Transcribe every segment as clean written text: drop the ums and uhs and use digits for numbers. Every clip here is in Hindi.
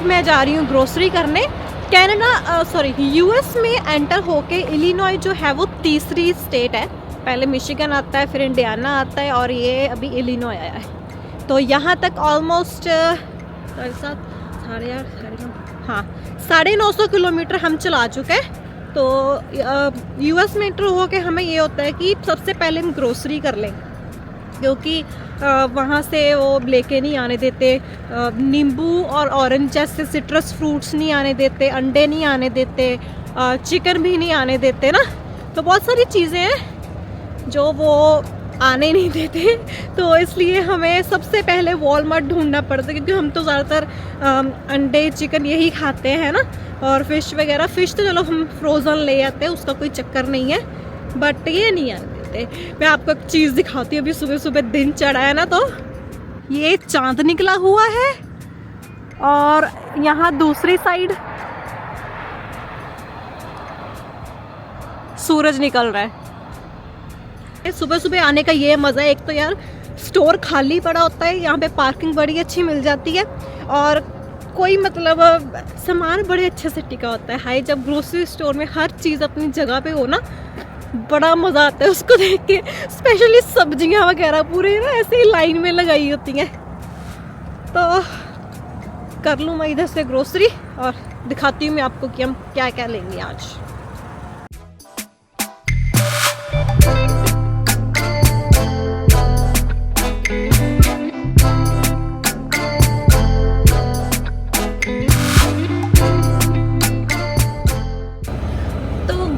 मैं जा रही हूँ ग्रोसरी करने। यूएस में एंटर होके इलिनॉय जो है वो तीसरी स्टेट है। पहले मिशिगन आता है, फिर इंडियाना आता है और ये अभी इलिनॉय आया है। तो यहाँ तक ऑलमोस्ट 950 किलोमीटर हम चला चुके हैं। तो यूएस में एंटर होके हमें ये होता है कि सबसे पहले हम ग्रोसरी कर लें, क्योंकि वहाँ से वो लेके नहीं आने देते, नींबू और ऑरेंज जैसे सिट्रस फ्रूट्स नहीं आने देते, अंडे नहीं आने देते, चिकन भी नहीं आने देते ना। तो बहुत सारी चीज़ें हैं जो वो आने नहीं देते। तो इसलिए हमें सबसे पहले वॉलमार्ट ढूंढना पड़ता है, क्योंकि हम तो ज़्यादातर अंडे चिकन यही खाते हैं ना। और फिश वगैरह, फ़िश तो चलो हम फ्रोज़न ले आते हैं, उसका कोई चक्कर नहीं है, बट ये नहीं आने देते। मैं आपको एक चीज़ दिखाती हूँ। अभी सुबह सुबह दिन चढ़ा है ना, तो ये चांद निकला हुआ है और यहाँ दूसरी साइड सूरज निकल रहा है। सुबह सुबह आने का ये मज़ा है। एक तो यार स्टोर खाली पड़ा होता है, यहाँ पे पार्किंग बड़ी अच्छी मिल जाती है और कोई मतलब सामान बड़े अच्छे से टिका होता है। हाय, जब ग्रोसरी स्टोर में हर चीज़ अपनी जगह पे हो ना, बड़ा मज़ा आता है उसको देख के। स्पेशली सब्जियां वगैरह पूरे ना ऐसे ही लाइन में लगाई होती हैं। तो कर लूँ मैं इधर से ग्रोसरी और दिखाती हूँ मैं आपको कि हम क्या क्या लेंगे आज।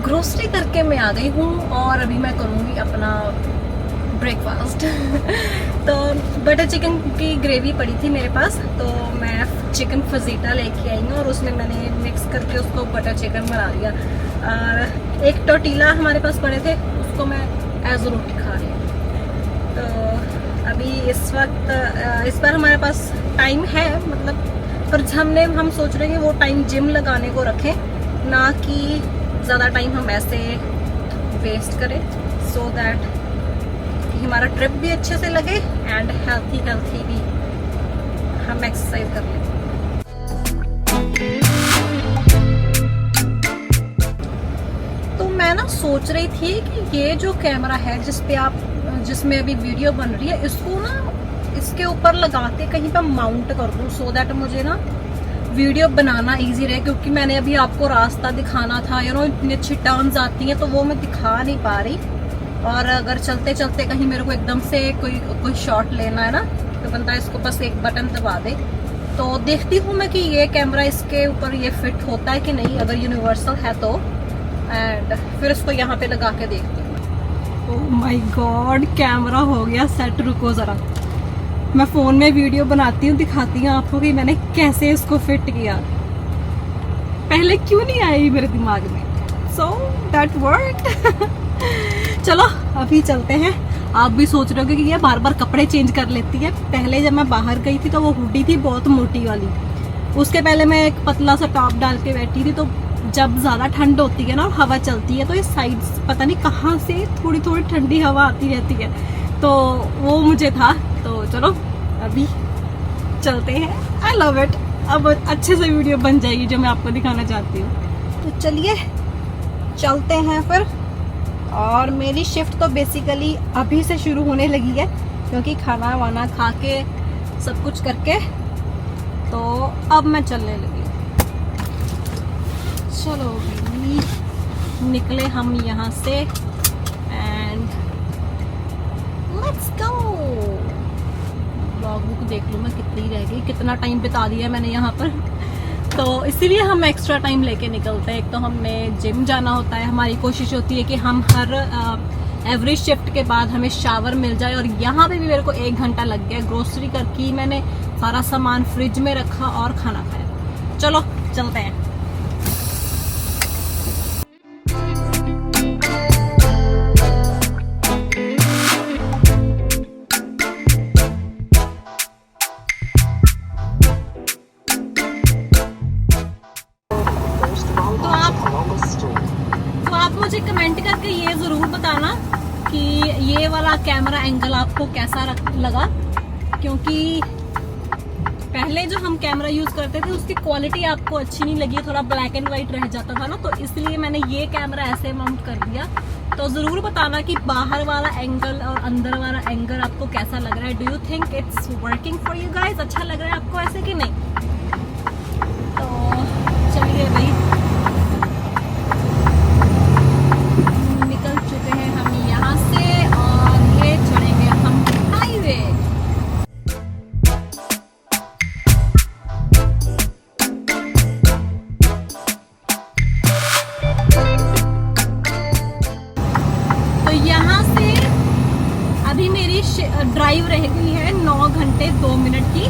ग्रोसरी करके मैं आ गई हूँ और अभी मैं करूँगी अपना ब्रेकफास्ट। तो बटर चिकन की ग्रेवी पड़ी थी मेरे पास, तो मैं चिकन फजीटा लेके आई हूँ और उसमें मैंने मिक्स करके उसको बटर चिकन बना लिया। और एक टोटीला हमारे पास पड़े थे, उसको मैं एज रोटी खा रही हूँ। तो अभी इस वक्त इस बार हमारे पास टाइम है, मतलब पर हम सोच रहे हैं कि वो टाइम जिम लगाने को रखें, ना कि ज़्यादा टाइम हम ऐसे वेस्ट करें, सो दैट हमारा ट्रिप भी अच्छे से लगे एंड हेल्थी भी हम एक्सरसाइज कर लें। तो मैं ना सोच रही थी कि ये जो कैमरा है जिसमें अभी वीडियो बन रही है, इसको ना इसके ऊपर लगा के कहीं पर माउंट कर दूँ, सो दैट मुझे ना वीडियो बनाना इजी रहे। क्योंकि मैंने अभी आपको रास्ता दिखाना था, इतनी अच्छी टर्न्स आती हैं, तो वो मैं दिखा नहीं पा रही। और अगर चलते चलते कहीं मेरे को एकदम से कोई शॉट लेना है ना, तो बंदा इसको बस एक बटन दबा दे। तो देखती हूँ मैं कि ये कैमरा इसके ऊपर ये फिट होता है कि नहीं, अगर यूनिवर्सल है तो, एंड फिर इसको यहाँ पे लगा के देखती हूँ। ओह माय गॉड, कैमरा हो गया सेट। रुको ज़रा, मैं फ़ोन में वीडियो बनाती हूँ, दिखाती हूँ आपको कि मैंने कैसे इसको फिट किया। पहले क्यों नहीं आई मेरे दिमाग में। So that worked. चलो अभी चलते हैं। आप भी सोच रहे हो कि ये बार बार कपड़े चेंज कर लेती है। पहले जब मैं बाहर गई थी तो वो हुडी थी बहुत मोटी वाली, उसके पहले मैं एक पतला सा टॉप डाल के बैठी थी। तो जब ज़्यादा ठंड होती है ना और हवा चलती है, तो ये साइड पता नहीं कहाँ से थोड़ी थोड़ी ठंडी हवा आती रहती है, तो वो मुझे था। तो चलो अभी चलते हैं। I love it. अब अच्छे से वीडियो बन जाएगी जो मैं आपको दिखाना चाहती हूँ। तो चलिए चलते हैं फिर। और मेरी शिफ्ट तो बेसिकली अभी से शुरू होने लगी है, क्योंकि खाना वाना खा के सब कुछ करके तो अब मैं चलने लगी। चलो भी निकले हम यहाँ से and let's go. Blog book देख लूँ मैं कितनी रह गई, कितना टाइम बिता दिया मैंने यहाँ पर। तो इसीलिए हम एक्स्ट्रा टाइम लेके निकलते हैं। एक तो हमें जिम जाना होता है, हमारी कोशिश होती है कि हम हर एवरी शिफ्ट के बाद हमें शावर मिल जाए। और यहाँ पे भी मेरे को 1 घंटा लग गया। ग्रोसरी करके मैंने सारा सामान फ्रिज में रखा और खाना खाया। चलो चलते हैं। मुझे कमेंट करके ये ज़रूर बताना कि ये वाला कैमरा एंगल आपको कैसा लगा, क्योंकि पहले जो हम कैमरा यूज करते थे उसकी क्वालिटी आपको अच्छी नहीं लगी, थोड़ा ब्लैक एंड व्हाइट रह जाता था ना, तो इसलिए मैंने ये कैमरा ऐसे माउंट कर दिया। तो जरूर बताना कि बाहर वाला एंगल और अंदर वाला एंगल आपको कैसा लग रहा है। Do you think it's working for you guys? अच्छा लग रहा है आपको ऐसे कि नहीं? तो चलिए भाई, निकल चुके हैं हम यहाँ से और ये चढ़ेंगे हम हाईवे। यहाँ से अभी मेरी ड्राइव रह गई है 9 घंटे 2 मिनट की,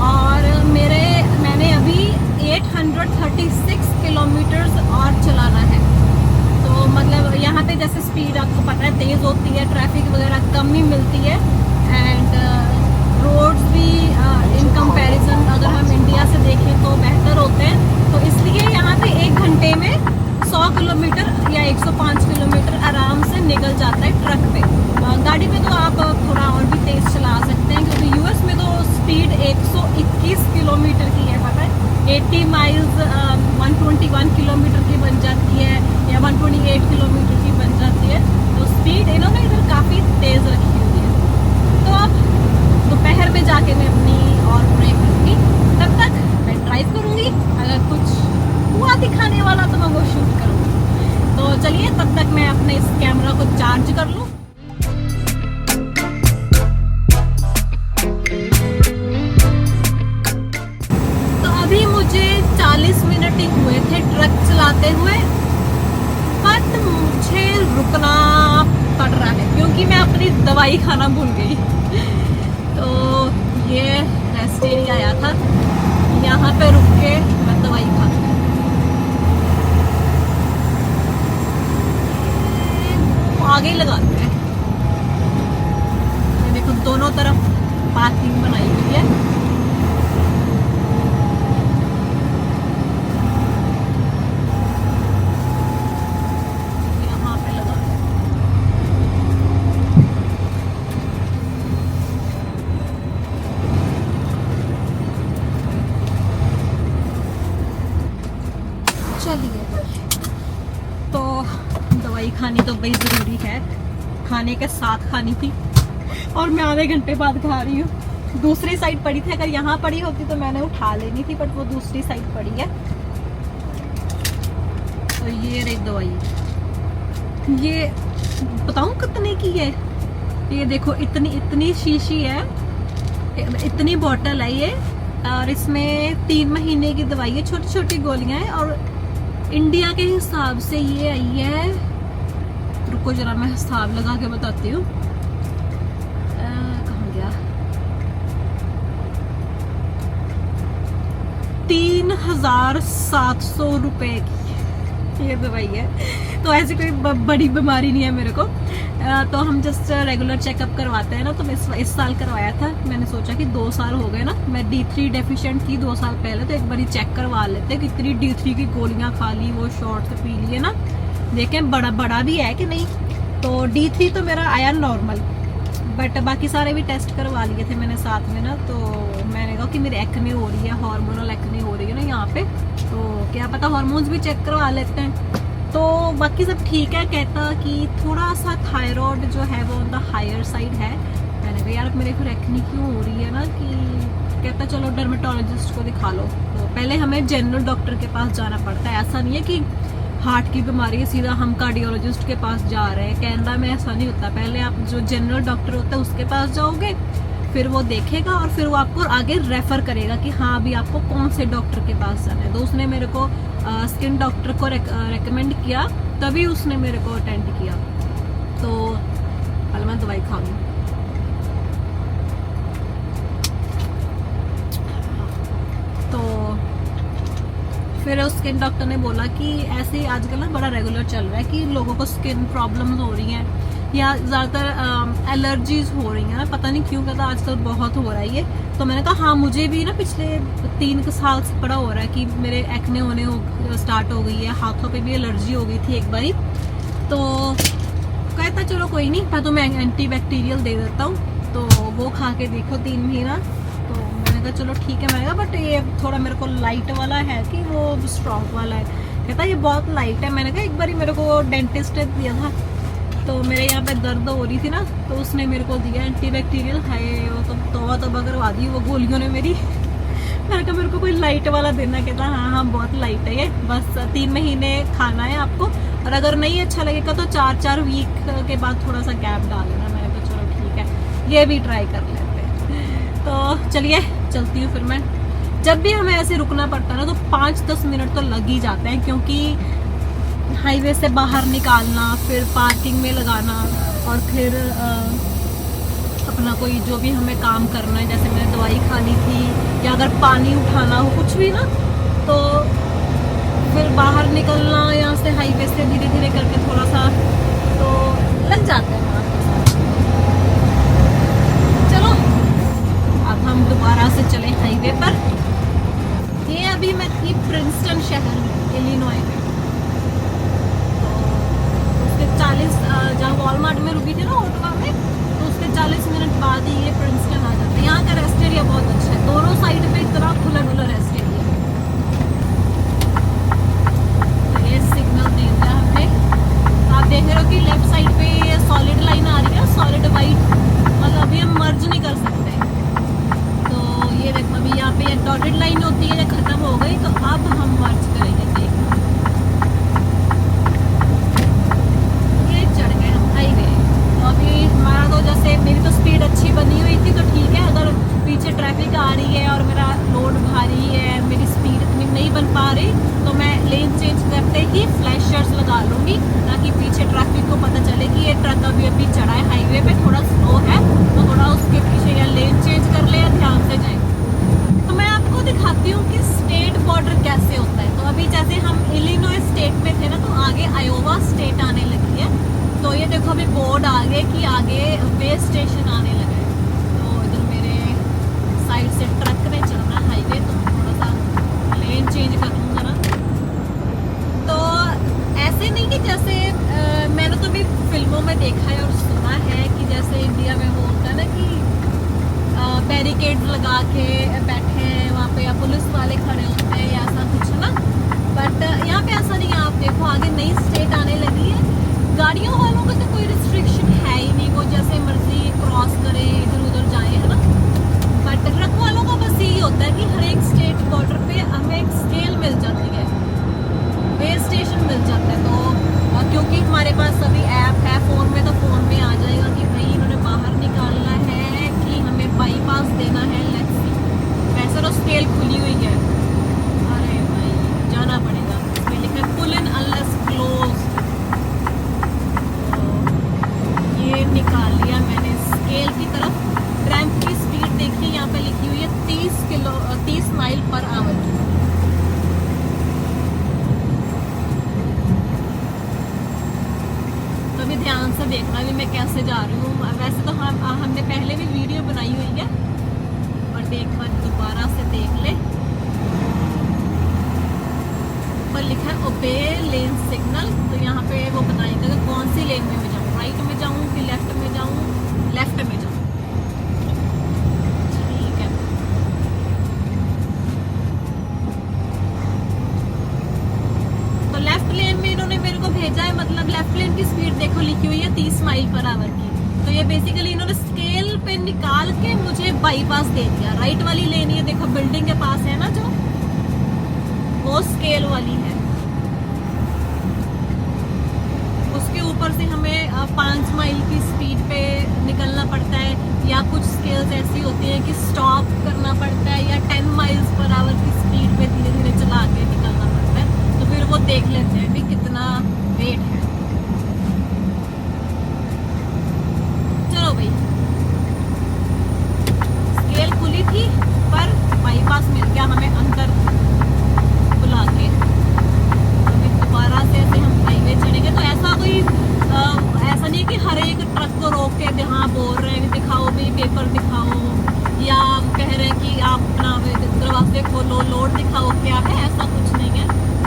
और मैंने अभी 836 किलोमीटर्स और चलाना है। तो मतलब यहाँ पे जैसे स्पीड आपको पता है तेज होती है, ट्रैफिक वगैरह कम ही मिलती है, एंड रोड्स भी इन कंपैरिजन अगर हम इंडिया से देखें तो बेहतर होते हैं। तो इसलिए यहाँ पे 1 घंटे में 100 किलोमीटर या 105 किलोमीटर आराम से निकल जाता है ट्रक पे। गाड़ी में तो आप थोड़ा और भी तेज चला सकते हैं, क्योंकि यूएस में तो स्पीड 121 किलोमीटर की है, पता है 80 माइल्स 121 किलोमीटर की बन जाती है या 128 किलोमीटर की बन जाती है। तो स्पीड इन्होंने इधर काफ़ी तेज़ रखी हुई है। तो अब दोपहर में जाके मैं अपनी और ब्रेक करूँगी, तब तक मैं ड्राइव करूँगी। अगर कुछ हुआ दिखाने वाला तो मैं वो शूट करूँगी। तो चलिए तब तक मैं अपने इस कैमरा को चार्ज कर लूँ। तो अभी मुझे 40 मिनट ही हुए थे ट्रक चलाते हुए, बट मुझे रुकना पड़ रहा है क्योंकि मैं अपनी दवाई खाना भूल गई। तो ये रेस्ट एरिया आया था, यहाँ पे रुक के मैं दवाई खा, आगे ही लगाते हैं। ये देखो दोनों तरफ पार्किंग बनाई हुई है। यहाँ पे लगा चलिए। तो दवाई खानी तो भाई ज़रूरी है, खाने के साथ खानी थी, और मैं आधे घंटे बाद खा रही हूँ। दूसरी साइड पड़ी थी, अगर यहाँ पड़ी होती तो मैंने उठा लेनी थी, बट वो दूसरी साइड पड़ी है। तो ये रही दवाई, ये बताऊँ कितने की है? ये देखो इतनी शीशी है, इतनी बोतल है ये, और इसमें 3 महीने की दवाई है, छोटी छोटी गोलियां हैं। और इंडिया के हिसाब से ये आई है, रुको जरा मैं हिसाब लगा के बताती हूँ, कहाँ गया, 3700 रुपए की ये दवाई है। तो ऐसी कोई बड़ी बीमारी नहीं है मेरे को। तो हम जस्ट रेगुलर चेकअप करवाते हैं ना, तो मैं इस साल करवाया था। मैंने सोचा कि 2 साल हो गए ना, मैं D3 डेफिशिएंट थी 2 साल पहले, तो एक बार चेक करवा लेते कि इतनी D3 की गोलियां खा ली, वो शॉर्ट से पी लिए ना, देखें बड़ा भी है कि नहीं। तो D3 तो मेरा आया नॉर्मल, बट बाकी सारे भी टेस्ट करवा लिए थे मैंने साथ में ना। तो मैंने कहा कि मेरी एक्ने हो रही है, हार्मोनल एक्ने हो रही है ना यहाँ पे, तो क्या पता हार्मोन्स भी चेक करवा लेते हैं। तो बाकी सब ठीक है। कहता कि थोड़ा सा थायराइड जो है वो ऑन द हायर साइड है। मैंने कहा यार मेरे को एक्ने क्यों हो रही है ना, कि कहता चलो डर्मेटोलॉजिस्ट को दिखा लो। तो पहले हमें जनरल डॉक्टर के पास जाना पड़ता है, ऐसा नहीं है कि हार्ट की बीमारी है सीधा हम कार्डियोलॉजिस्ट के पास जा रहे हैं। कनाडा में ऐसा नहीं होता, पहले आप जो जनरल डॉक्टर होता है उसके पास जाओगे, फिर वो देखेगा और फिर वो आपको आगे रेफर करेगा कि हाँ अभी आपको कौन से डॉक्टर के पास जाना है। तो उसने मेरे को स्किन डॉक्टर को रेकमेंड किया, तभी उसने मेरे को अटेंड किया। तो पहले मैं दवाई खा लूँ। तो फिर उस स्किन डॉक्टर ने बोला कि ऐसे आजकल ना बड़ा रेगुलर चल रहा है कि लोगों को स्किन प्रॉब्लम्स हो रही हैं या ज़्यादातर एलर्जीज हो रही हैं, पता नहीं क्यों, कहता आजकल बहुत हो रहा है ये। तो मैंने कहा हाँ मुझे भी ना पिछले 3 साल से बड़ा हो रहा है कि मेरे एक्ने होने स्टार्ट हो गई है, हाथों पे भी एलर्जी हो गई थी एक बारी। तो कहता चलो कोई नहीं, मैं तुम्हें एंटी बैक्टीरियल दे देता हूँ, तो वो खा के देखो 3 महीना। तो मैंने कहा चलो ठीक है। मैंने कहा बट ये थोड़ा मेरे को लाइट वाला है कि वो स्ट्रॉन्ग वाला है। कहता ये बहुत लाइट है। मैंने कहा एक बार मेरे को डेंटिस्ट ने दिया था, तो मेरे यहाँ पे दर्द हो रही थी ना, तो उसने मेरे को दिया एंटीबैक्टीरियल। है वो तो तौबा करवा दी वो गोलियों ने मेरी। मैंने कहा मेरे को कोई लाइट वाला देना। कहता हाँ हाँ बहुत लाइट है ये, बस 3 महीने खाना है आपको, और अगर नहीं अच्छा लगेगा तो 4-4 वीक के बाद थोड़ा सा गैप डाल लेना। मैंने कहा चलो ठीक है, ये भी ट्राई कर लेते हैं। तो चलिए चलती हूँ फिर मैं। जब भी हमें ऐसे रुकना पड़ता है ना तो 5-10 मिनट तो लग ही जाते हैं, क्योंकि हाईवे से बाहर निकालना, फिर पार्किंग में लगाना, और फिर अपना कोई जो भी हमें काम करना है, जैसे मैंने दवाई खानी थी या अगर पानी उठाना हो कुछ भी ना, तो फिर बाहर निकलना यहाँ से हाईवे से धीरे धीरे करके थोड़ा सा तो लग जाता है वहाँ। चलो अब हम दोबारा से चले हाईवे पर। ये अभी मैं थी प्रिंसटन शहर में, इलिनॉय में। तो उसके 40 जहाँ वॉलमार्ट में रुकी थी ना ऑटोवा में, तो उसके 40 मिनट बाद ही ये प्रिंसटन आ जाता है। यहाँ का रेस्ट एरिया बहुत अच्छा है, दोनों साइड पे इतना खुला खुला रेस्ट एरिया। तो ये सिग्नल दे दिया हमने। आप देख रहे हो कि लेफ्ट साइड पे ये सॉलिड लाइन आ रही है, सॉलिड वाइट, मतलब अभी हम मर्ज नहीं कर सकते। तो ये देखो अभी यहाँ पे डॉटेड लाइन होती है, खत्म हो गई, तो अब हम मर्ज करेंगे। ये चढ़ गए हम हाईवे। तो अभी हमारा तो जैसे मेरी तो स्पीड अच्छी बनी हुई थी, तो ठीक है। अगर पीछे ट्रैफिक आ रही है और मेरा लोड भारी है, मेरी स्पीड इतनी नहीं बन पा रही, तो मैं लेन चेंज करते ही फ्लैशर्स लगा लूँगी, ताकि पीछे ट्रैफिक को पता चले कि ये ट्रक अभी अभी चढ़ा है हाईवे पे, थोड़ा स्लो है, तो थोड़ा उसके पीछे या लेन चेंज कर ले या ध्यान से जाए। तो मैं आपको दिखाती हूँ कि स्टेट बॉर्डर कैसे होता है। तो अभी जैसे हम इलिनॉय स्टेट में थे ना, तो आगे आयोवा स्टेट आने लगी है। तो ये देखो अभी बोर्ड आ गए कि आगे वे स्टेशन आने लगा है। तो इधर मेरे साइड से ट्रक ने चलना हाईवे, तो थोड़ा सा लेन चेंज कर लूँगा ना। तो ऐसे नहीं कि जैसे मैंने तो भी फिल्मों में देखा है और सुना है कि जैसे इंडिया में वो होता है ना कि बैरिकेड लगा के बैठे हैं वहाँ पे, या पुलिस वाले खड़े होते हैं, या ऐसा कुछ ना। बट यहाँ पे ऐसा नहीं है। आप देखो आगे नई स्टेट आने लगी है, गाड़ियों वालों का तो कोई रिस्ट्रिक्शन है ही नहीं, वो जैसे मर्जी क्रॉस करे, इधर उधर जाए, है ना। बट ट्रक वालों का बस यही होता है कि हर एक स्टेट बॉर्डर पे हमें एक स्केल मिल जाती है, वे स्टेशन मिल जाता है। तो क्योंकि हमारे पास अभी ऐप है फ़ोन में, तो फ़ोन में आ जाएगा कि भाई इन्होंने बाहर निकालना है कि हमें बाईपास देना है। लेट्स सी, वैसे तो स्केल खुली हुई है। अरे भाई जाना पड़ेगा, इसमें लिखा है पुल इन अनलेस क्लोज। ये निकाल लिया मैंने स्केल की तरफ। रैंप की स्पीड देखिए यहाँ पे लिखी हुई है 30 माइल पर आवर की। अभी ध्यान से देखना भी मैं कैसे जा रही हूँ। वैसे तो हमने पहले भी वीडियो बनाई हुई है, बट एक बार दोबारा से देख ले। ऊपर लिखा है ओबे लेन सिग्नल, तो यहाँ पे वो बताएंगे कि कौन सी लेन में मैं जाऊँ, राइट में जाऊँ कि लेफ्ट में जाऊँ। लेफ्ट में जाऊँ, ठीक है। तो लेफ्ट लेन में इन्होंने मेरे को भेजा है, मतलब लेफ्ट लेन की स्पीड देखो लिखी हुई है 30 माइल पर आवर की। तो ये बेसिकली इन्होंने स्केल पे निकाल के मुझे बाईपास दे दिया। राइट वाली लेन ये देखो बिल्डिंग के पास है ना, जो वो स्केल वाली है, उसके ऊपर से हमें 5 माइल की स्पीड पे निकलना पड़ता है, या कुछ स्केल्स ऐसी होती है कि स्टॉप करना पड़ता है, या 10 माइल्स पर आवर की स्पीड पे धीरे धीरे चला के निकलना पड़ता है। तो फिर वो देख लेते हैं भी कितना वेट है। चलो भाई, स्केल खुली थी पर बाईपास मिल गया हमें अंदर बुला के। अभी दोबारा से ऐसे हम हाईवे चढ़ेंगे। तो ऐसा कोई ऐसा नहीं कि हर एक ट्रक को रोक के हाँ बोल रहे हैं दिखाओ भी, पेपर दिखाओ, या कह रहे हैं कि आप अपना दरवाजे खोलो, लोड दिखाओ, क्या है, ऐसा कुछ नहीं है।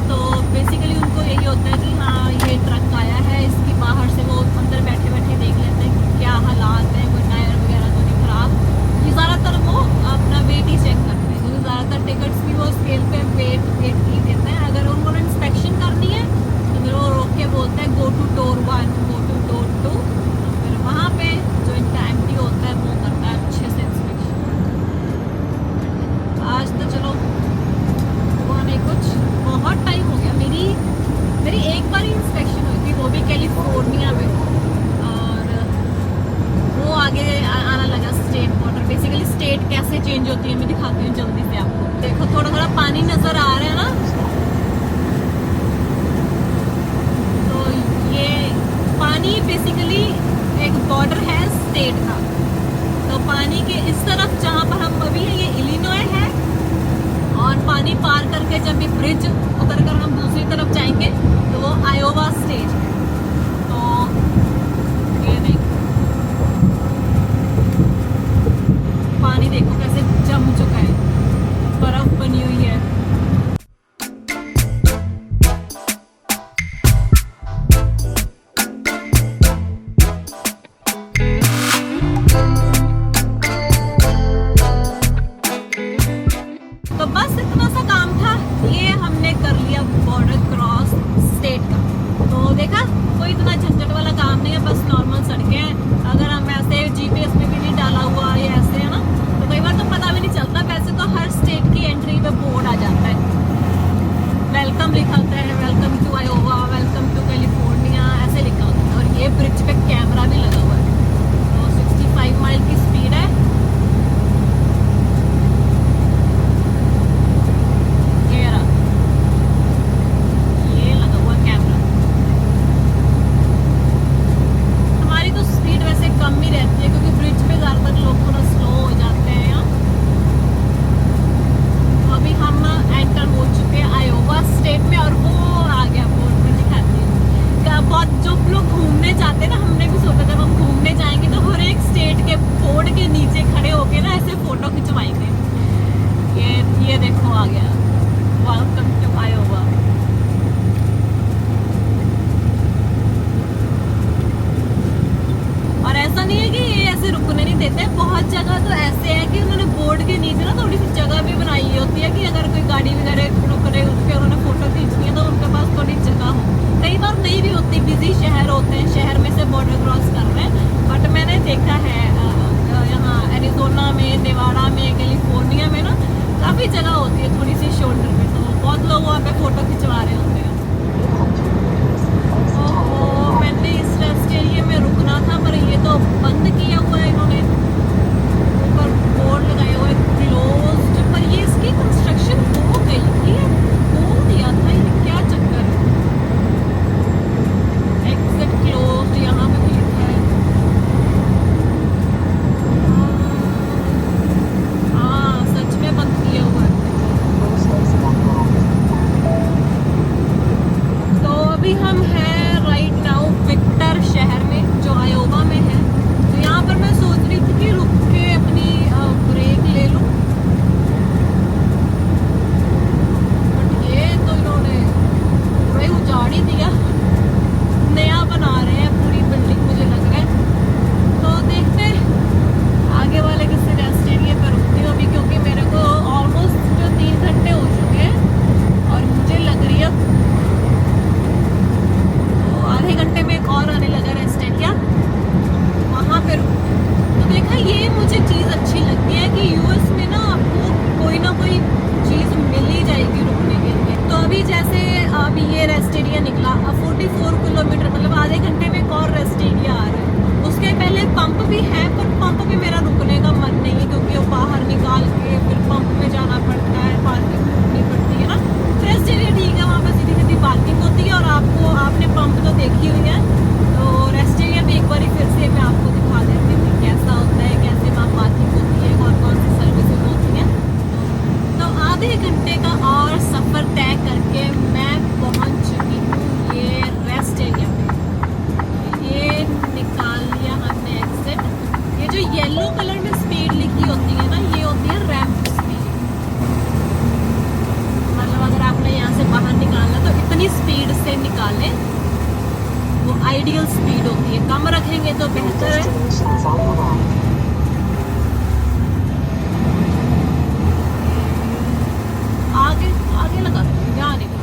तो बेसिकली उनको यही होता है कि हाँ ये ट्रक आया है, इसकी बाहर से वो अंदर बैठे बैठे देख लेते हैं कि क्या हालात है, कोई टायर वगैरह तो नहीं खराब। ज़्यादातर वो अपना वेट ही चेक करते हैं। चेंज होती है, मैं दिखाती हूँ जल्दी से आपको। देखो थोड़ा थोड़ा पानी नजर आ रहा है ना, तो ये पानी बेसिकली एक बॉर्डर है स्टेट का। तो पानी के इस तरफ जहाँ पर हम अभी है ये इलिनॉय है, और पानी पार करके जब ये ब्रिज उतर कर हम दूसरी तरफ जाएंगे तो वो आयोवा स्टेट है। तो ये देखो पानी देखो कैसे जम चुका है, बर्फ बनी हुई है। तो बस इतना सा काम था, ये हमने कर लिया बॉर्डर क्रॉस स्टेट का। तो देखा कोई इतना झंझट वाला काम नहीं है, बस नॉर्मल सड़कें हैं। अगर हम ऐसे जीपीएस में भी नहीं डाला हुआ या ऐसे है ना, तो कई बार तो पता भी नहीं चलता। वैसे तो हर स्टेट की एंट्री पे बोर्ड आ जाता है, वेलकम लिखा होता है, welcome to Iowa, welcome to California, ऐसे लिखा होता है। और ये ब्रिज पे कैमरा भी लगा हुआ है। तो 65 माइल की स्पीड है। बहुत जगह तो ऐसे है कि उन्होंने बोर्ड के नीचे ना थोड़ी सी जगह भी बनाई होती है कि अगर कोई गाड़ी वगैरह रुक रहे उस पर उन्होंने फोटो खींचनी है तो उनके पास थोड़ी जगह हो। कई बार नहीं भी होती, बिजी शहर होते हैं, शहर में से बॉर्डर क्रॉस कर रहे हैं। बट मैंने देखा है यहाँ एरिजोना में, नेवाड़ा में, कैलिफोर्निया में ना काफी जगह होती है थोड़ी सी शोल्डर पे, तो बहुत लोग वहाँ पे फोटो खिंचवा रहे होते हैं। मैंने इस रेस्ट एरिया में रुकना था पर ये तो बंद किया हुआ है इन्होंने, ऊपर बोर्ड लगाए हुए क्लोज्ड। पर ये इसकी कंस्ट्रक्शन हो गई थी, खोल दिया था, ये क्या चक्कर है। एग्जिट क्लोज्ड यहाँ पे भी लिखा है। हाँ सच में बंद किया हुआ है। तो अभी हम हैं राइट नाउ विक्टर शहर में जो आयोवा में है। तो यहाँ पर मैं सोच रही थी कि रुक के अपनी ब्रेक ले लूं, बट ये तो इन्होंने पूरा ही उजाड़ ही दिया। नया बना रहे हैं पूरी बिल्डिंग मुझे लग रहा है। तो देखते हैं आगे वाले किसी रेस्ट एरिया पर रुकती हूँ अभी, क्योंकि मेरे को ऑलमोस्ट जो 3 घंटे हो चुके हैं और मुझे लग रही है आधे घंटे में एक और आने लगा रेस्ट एरिया, वहाँ पे रुकते हैं। तो देखा ये मुझे चीज़ अच्छी लगती है कि यूएस में ना आपको कोई ना कोई चीज़ मिल ही जाएगी रुकने के लिए। तो अभी जैसे अभी ये रेस्ट एरिया निकला, 44 किलोमीटर मतलब आधे घंटे में एक और रेस्ट एरिया आ रहा है। उसके पहले पंप भी है, पर पंप पे मेरा रुकने का मन नहीं है क्योंकि वो बाहर निकाल के फिर पंप में जाना पड़ता है, पार्किंग ढूंढनी पड़ती है ना। रेस्ट एरिया ठीक है, वहाँ पर सीधी सीधी पार्किंग होती है और आपने पंप तो देखी हुई है। तो रेस्ट एरिया में एक बार फिर से मैं आपको दिखा देती हूँ कैसा होता है, कैसे वहाँ पार्किंग होती है, कौन कौन सी सर्विसेज होती हैं। तो आधे घंटे का और सफ़र तय करके मैं पहुँच चुकी हूँ ये रेस्ट एरिया पे। ये निकाल लिया हमने एग्जिट। ये जो येलो कलर में स्पीड लिखी होती है ना, ये होती है रैंप स्पीड। मतलब अगर आपने यहाँ से बाहर निकालना तो इतनी स्पीड से निकालें, वो आइडियल स्पीड होती है। कम रखेंगे तो बेहतर है। आगे आगे लगाते हैं, यहाँ नहीं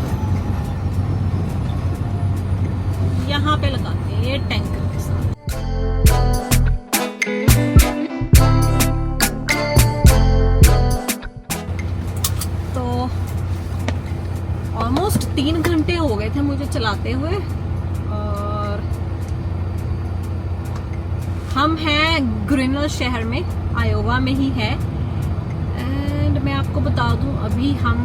यहाँ पे लगाते हैं ये टैंकर के साथ। तो ऑलमोस्ट 3 घंटे हो गए थे मुझे चलाते हुए और हम हैं ग्रीनर शहर में, आयोवा में ही है। बता दूं अभी हम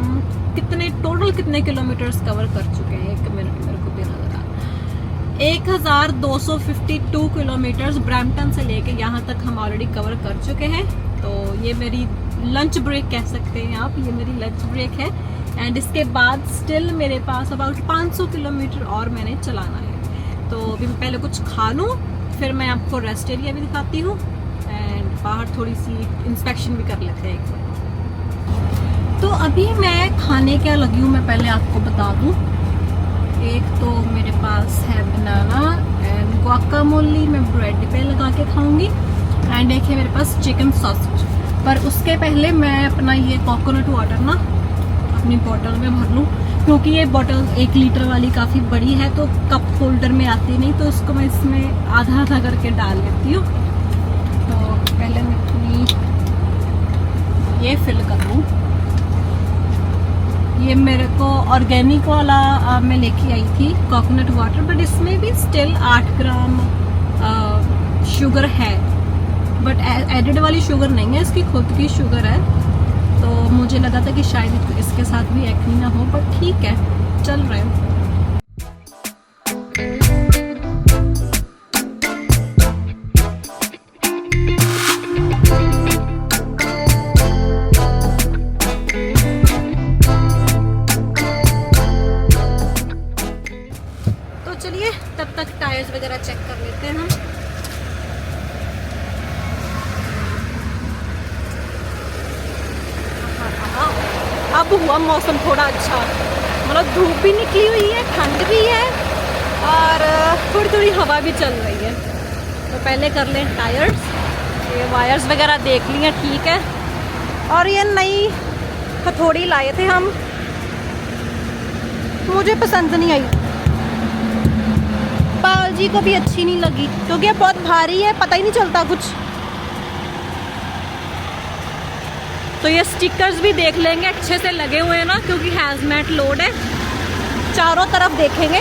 टोटल कितने किलोमीटर्स कवर कर चुके हैं। 1 मिनट मेरे को भी नजर आ रहा है। 1252 किलोमीटर्स ब्रैम्पटन से लेके यहाँ तक हम ऑलरेडी कवर कर चुके हैं। तो ये मेरी लंच ब्रेक कह सकते हैं आप, ये मेरी लंच ब्रेक है। एंड इसके बाद स्टिल मेरे पास अबाउट 500 किलोमीटर और मैंने चलाना है। तो अभी मैं पहले कुछ खा लूँ, फिर मैं आपको रेस्ट एरिया भी दिखाती हूँ एंड बाहर थोड़ी सी इंस्पेक्शन भी कर लेते हैं एक बार। तो अभी मैं खाने क्या लगी हूँ मैं पहले आपको बता दूँ। एक तो मेरे पास है बनाना एंड गुआकामोली, मैं ब्रेड पे लगा के खाऊंगी। एंड एक है मेरे पास चिकन सॉसेज। पर उसके पहले मैं अपना ये कोकोनट वाटर ना अपनी बोतल में भर लूँ, क्योंकि ये बोतल 1 लीटर वाली काफ़ी बड़ी है तो कप होल्डर में आती नहीं, तो इसको मैं इसमें आधा आधा करके डाल लेती हूँ। तो पहले मैं अपनी ये फिल कर लूँ। ये मेरे को ऑर्गेनिक वाला मैं लेके आई थी कोकोनट वाटर, बट इसमें भी स्टिल 8 ग्राम शुगर है, बट एडिड वाली शुगर नहीं है, इसकी खुद की शुगर है। तो मुझे लगा था कि शायद इसके साथ भी एक्नी ना हो, पर ठीक है, चल रहे हैं। तो चलिए तब तक टायर्स वगैरह चेक कर लेते हैं हम। अब हुआ मौसम थोड़ा अच्छा, मतलब धूप भी निकली हुई है, ठंड भी है और थोड़ी थोड़ी हवा भी चल रही है। तो पहले कर लें टायर्स, ये वायर्स वगैरह देख लिए ठीक है। और ये नई हथौड़ी लाए थे हम, मुझे पसंद नहीं आई, पाल जी को भी अच्छी नहीं लगी क्योंकि ये बहुत भारी है, पता ही नहीं चलता कुछ। तो ये स्टिकर्स भी देख लेंगे, अच्छे से लगे हुए हैं ना, क्योंकि हैजमेट लोड है, चारों तरफ देखेंगे।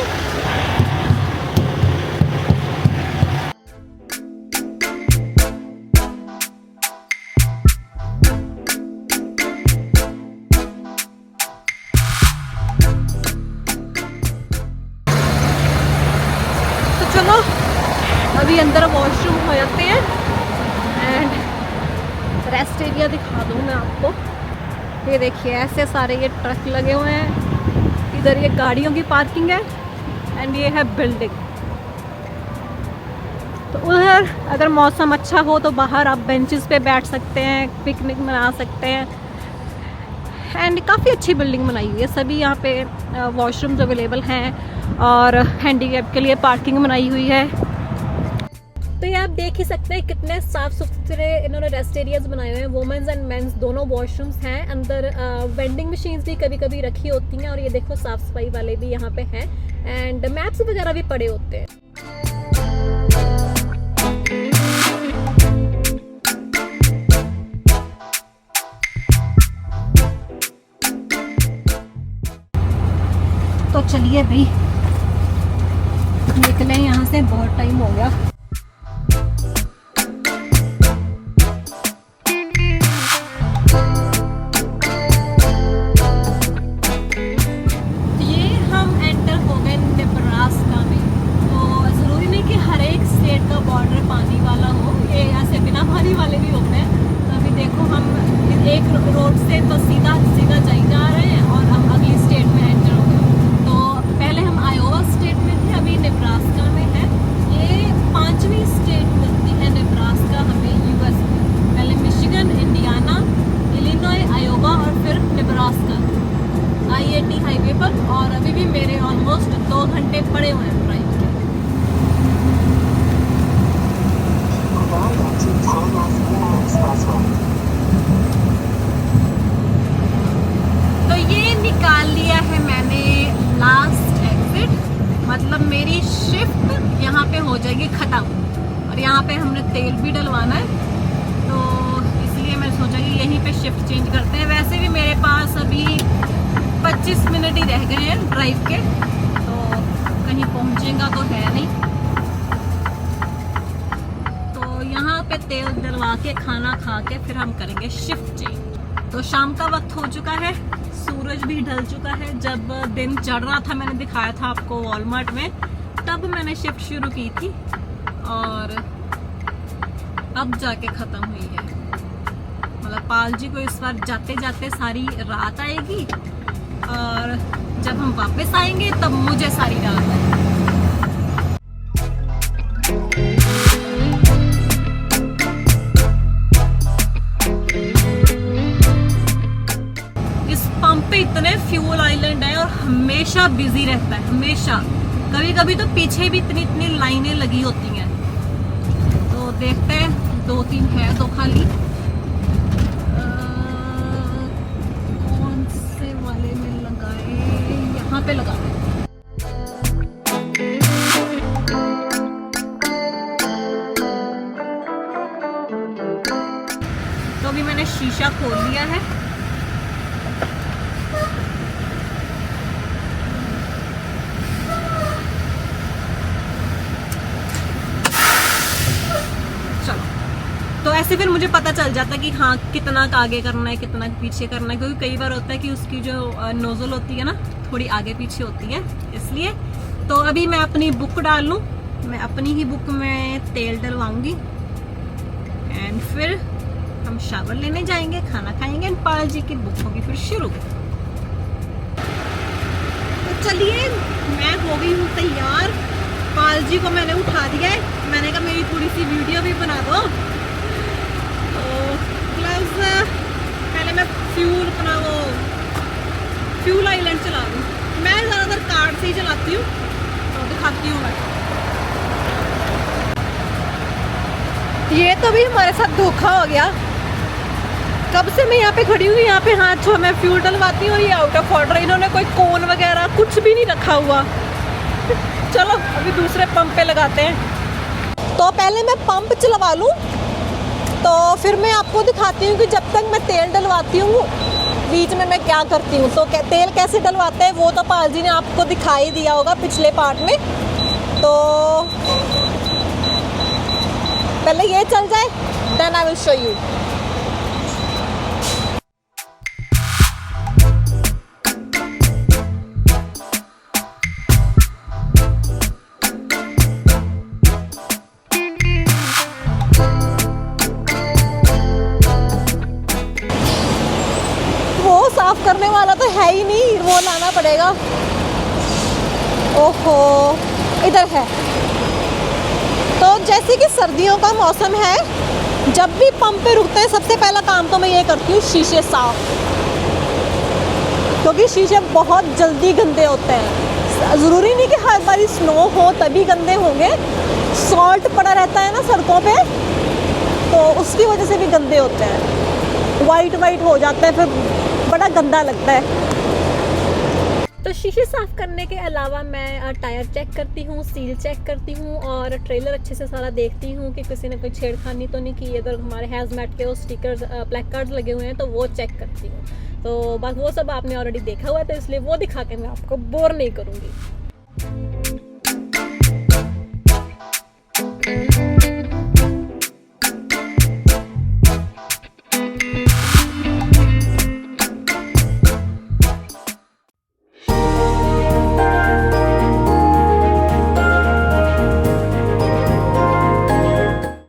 तो चलो अभी अंदर वॉशरूम हो जाते हैं एंड रेस्ट एरिया दिखा दूँ मैं आपको। ये देखिए ऐसे सारे ये ट्रक लगे हुए हैं, इधर ये गाड़ियों की पार्किंग है एंड ये है बिल्डिंग। तो उधर अगर मौसम अच्छा हो तो बाहर आप बेंचेस पे बैठ सकते हैं, पिकनिक मना सकते हैं। एंड काफ़ी अच्छी बिल्डिंग बनाई हुई है, सभी यहाँ पे वॉशरूम्स अवेलेबल हैं और हैंडीकैप के लिए पार्किंग बनाई हुई है। तो ये आप देख ही सकते हैं कितने साफ सुथरे इन्होंने रेस्ट एरियाज बनाए हुए हैं। वुमेन्स एंड मेंस दोनों वॉशरूम्स हैं। अंदर वेंडिंग मशीन्स भी कभी कभी रखी होती हैं और ये देखो साफ सफाई वाले भी यहाँ पे हैं एंड मैप्स वगैरह भी पड़े होते हैं। तो चलिए भाई निकले यहाँ से, बहुत टाइम हो गया। बॉर्डर पानी वाला हो, ये ऐसे बिना पानी वाले भी होते हैं। तो अभी देखो हम एक रोड से तो सीधा जाई जा रहे हैं और हम अगली स्टेट में एंटर हो गए। तो पहले हम आयोवा स्टेट में थे, अभी नेब्रास्का में है। ये 5वीं स्टेट मिलती है नेब्रास्का हमें यूएस में। पहले मिशिगन, इंडियाना, इलिनॉय, आयोवा और फिर नेब्रास्का I-80 हाईवे पर। और अभी भी मेरे ऑलमोस्ट 2 घंटे पड़े हुए हैं ड्राइव के। तो ये निकाल लिया है मैंने लास्ट एग्जिट, मतलब मेरी शिफ्ट यहाँ पे हो जाएगी ख़त्म और यहाँ पे हमने तेल भी डलवाना है, तो इसलिए मैं सोचा कि यहीं पे शिफ्ट चेंज करते हैं। वैसे भी मेरे पास अभी 25 मिनट ही रह गए हैं ड्राइव के, तो कहीं पहुँचेगा तो है नहीं। यहाँ पे तेल डलवा के खाना खा के फिर हम करेंगे शिफ्ट चेंज। तो शाम का वक्त हो चुका है, सूरज भी ढल चुका है। जब दिन चढ़ रहा था मैंने दिखाया था आपको वॉलमार्ट में, तब मैंने शिफ्ट शुरू की थी और अब जाके खत्म हुई है। मतलब पाल जी को इस बार जाते जाते सारी रात आएगी और जब हम वापस आएंगे तब मुझे सारी रात आएगी। इस पंप पे इतने फ्यूल आइलैंड है और हमेशा बिजी रहता है, हमेशा। कभी कभी तो पीछे भी इतनी इतनी लाइनें लगी होती हैं। तो देखते हैं, 2-3 है तो खाली। कौन से वाले में लगाए? यहाँ पे लगा दें। तो अभी मैंने शीशा खोल लिया है। तो ऐसे फिर मुझे पता चल जाता है कि हाँ कितना आगे करना है, कितना पीछे करना है, क्योंकि कई बार होता है कि उसकी जो नोजल होती है ना थोड़ी आगे पीछे होती है, इसलिए। तो अभी मैं अपनी बुक डाल लूँ, मैं अपनी ही बुक में तेल डलवाऊंगी एंड फिर हम शावर लेने जाएंगे, खाना खाएंगे एंड पाल जी की बुक होगी फिर शुरू। तो चलिए, मैं हो गई हूँ तैयार। पाल जी को मैंने उठा दिया है, मैंने कहा मेरी थोड़ी सी वीडियो भी बना दो। प्लस पहले मैं फ्यूल आइलैंड चला दूँ। मैं ज़्यादातर कार से ही चलाती हूँ, तो दिखाती हूँ मैं। ये तो भी हमारे साथ धोखा हो गया। कब से मैं यहाँ पे खड़ी हुई, यहाँ पे हाथ छो मैं फ्यूल डलवाती हूँ और ये आउट ऑफ ऑर्डर। इन्होंने कोई कोन वगैरह कुछ भी नहीं रखा हुआ। चलो अभी दूसरे पंप पे लगाते हैं। तो पहले मैं पंप चलवा लूँ, तो फिर मैं आपको दिखाती हूँ कि जब तक मैं तेल डलवाती हूँ बीच में मैं क्या करती हूँ। तो तेल कैसे डलवाते हैं वो तो पाल जी ने आपको दिखाई दिया होगा पिछले पार्ट में। तो पहले ये चल जाए, then I will show you. साफ करने वाला तो है ही नहीं, वो लाना पड़ेगा। ओहो, इधर है। तो जैसे कि सर्दियों का मौसम है, जब भी पंप पे रुकते हैं सबसे पहला काम तो मैं ये करती हूँ शीशे साफ, क्योंकि शीशे बहुत जल्दी गंदे होते हैं। ज़रूरी नहीं कि हर बारी स्नो हो तभी गंदे होंगे, सॉल्ट पड़ा रहता है ना सड़कों पे, तो उसकी वजह से भी गंदे होते हैं, वाइट हो जाते हैं, फिर बड़ा गंदा लगता है। तो शीशे साफ करने के अलावा मैं टायर चेक करती हूँ, सील चेक करती हूँ और ट्रेलर अच्छे से सारा देखती हूँ कि किसी ने कोई छेड़खानी तो नहीं की। अगर हमारे हैज़मैट के वो स्टिकर्स प्लेकार्ड्स लगे हुए हैं तो वो चेक करती हूँ। तो बस वो सब आपने ऑलरेडी देखा हुआ है, तो इसलिए वो दिखा के मैं आपको बोर नहीं करूँगी।